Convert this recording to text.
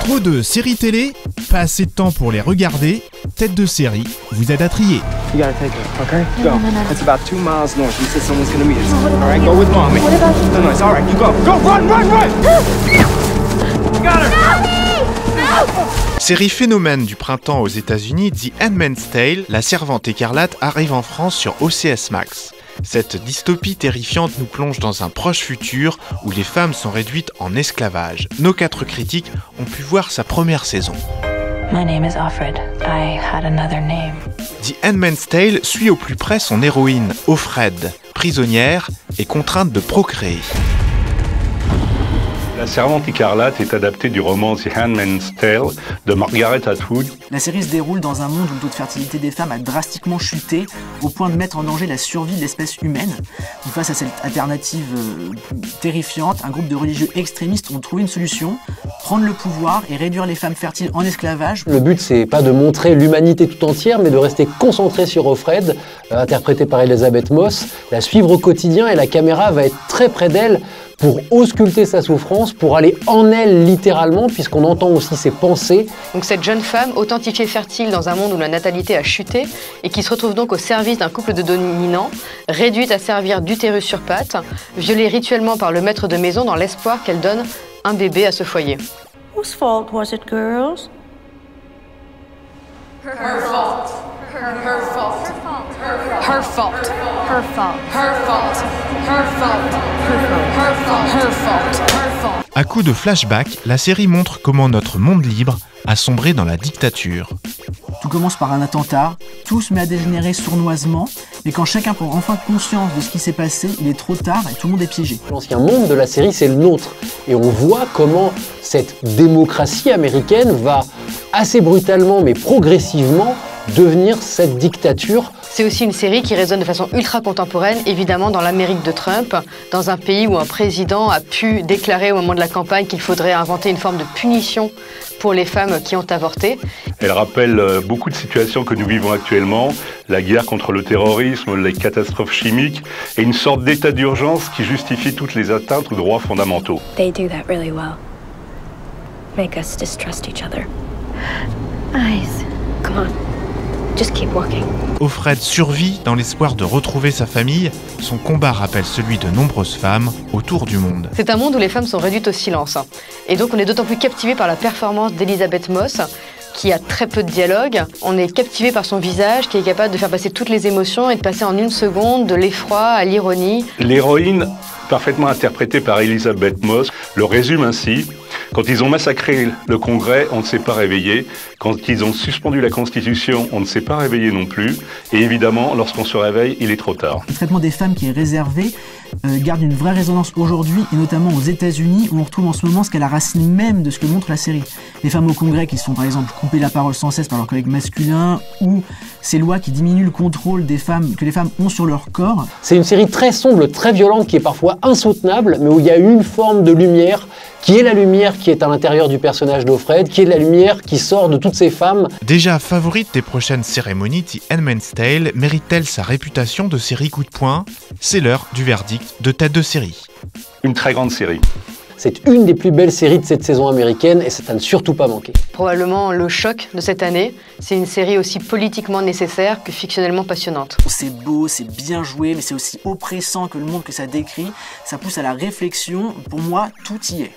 Trop de séries télé, pas assez de temps pour les regarder. Tête de série vous aide à trier. You gotta take her, okay? Go. No. It's about 2 miles north. You said someone's gonna meet us. All right, go with mommy. No, it's all right. You go. Go, run! You got her! No! Série phénomène du printemps aux États-Unis, The Handmaid's Tale, La Servante écarlate arrive en France sur OCS Max. Cette dystopie terrifiante nous plonge dans un proche futur où les femmes sont réduites en esclavage. Nos 4 critiques ont pu voir sa première saison. My name is Offred. I had another name. The Handmaid's Tale suit au plus près son héroïne, Offred, prisonnière et contrainte de procréer. La Servante écarlate est adaptée du roman The Handmaid's Tale de Margaret Atwood. La série se déroule dans un monde où le taux de fertilité des femmes a drastiquement chuté au point de mettre en danger la survie de l'espèce humaine. Donc face à cette alternative terrifiante, un groupe de religieux extrémistes ont trouvé une solution, prendre le pouvoir et réduire les femmes fertiles en esclavage. Le but, c'est pas de montrer l'humanité tout entière, mais de rester concentré sur Offred, interprétée par Elisabeth Moss, la suivre au quotidien et la caméra va être très près d'elle pour ausculter sa souffrance, pour aller en elle littéralement, puisqu'on entend aussi ses pensées. Donc cette jeune femme, authentifiée fertile dans un monde où la natalité a chuté, et qui se retrouve donc au service d'un couple de dominants, réduite à servir d'utérus sur pattes, violée rituellement par le maître de maison dans l'espoir qu'elle donne un bébé à ce foyer. Whose fault was it, girls? Her fault. Her fault. Her fault. Her fault. Her fault. Her fault. Her fault. Her fault. Her fault. À coup de flashback, la série montre comment notre monde libre a sombré dans la dictature. Tout commence par un attentat, tout se met à dégénérer sournoisement, mais quand chacun prend enfin conscience de ce qui s'est passé, il est trop tard et tout le monde est piégé. L'ancien monde de la série, c'est le nôtre. Et on voit comment cette démocratie américaine va assez brutalement, mais progressivement, devenir cette dictature. C'est aussi une série qui résonne de façon ultra contemporaine, évidemment dans l'Amérique de Trump, dans un pays où un président a pu déclarer au moment de la campagne qu'il faudrait inventer une forme de punition pour les femmes qui ont avorté. Elle rappelle beaucoup de situations que nous vivons actuellement, la guerre contre le terrorisme, les catastrophes chimiques et une sorte d'état d'urgence qui justifie toutes les atteintes aux droits fondamentaux. They do that really well. Make us distrust each other. Eyes. Come on. Just keep walking. Offred survit dans l'espoir de retrouver sa famille. Son combat rappelle celui de nombreuses femmes autour du monde. C'est un monde où les femmes sont réduites au silence. Et donc on est d'autant plus captivé par la performance d'Elisabeth Moss, qui a très peu de dialogue. On est captivé par son visage, qui est capable de faire passer toutes les émotions et de passer en une seconde de l'effroi à l'ironie. L'héroïne, parfaitement interprétée par Elisabeth Moss, le résume ainsi. Quand ils ont massacré le Congrès, on ne s'est pas réveillé. Quand ils ont suspendu la Constitution, on ne s'est pas réveillé non plus. Et évidemment, lorsqu'on se réveille, il est trop tard. Le traitement des femmes qui est réservé garde une vraie résonance aujourd'hui, et notamment aux États-Unis, où on retrouve en ce moment ce qu'est la racine même de ce que montre la série. Les femmes au Congrès qui se font par exemple couper la parole sans cesse par leurs collègues masculins, ou ces lois qui diminuent le contrôle des femmes, que les femmes ont sur leur corps. C'est une série très sombre, très violente, qui est parfois insoutenable, mais où il y a une forme de lumière, qui est la lumière qui est à l'intérieur du personnage d'Offred, qui est la lumière qui sort de toutes ces femmes. Déjà favorite des prochaines cérémonies, The Handmaid's Tale mérite-t-elle sa réputation de série coup de poing? C'est l'heure du verdict de Tête de série. Une très grande série. C'est une des plus belles séries de cette saison américaine et c'est à ne surtout pas manquer. Probablement le choc de cette année. C'est une série aussi politiquement nécessaire que fictionnellement passionnante. C'est beau, c'est bien joué, mais c'est aussi oppressant que le monde que ça décrit. Ça pousse à la réflexion. Pour moi, tout y est.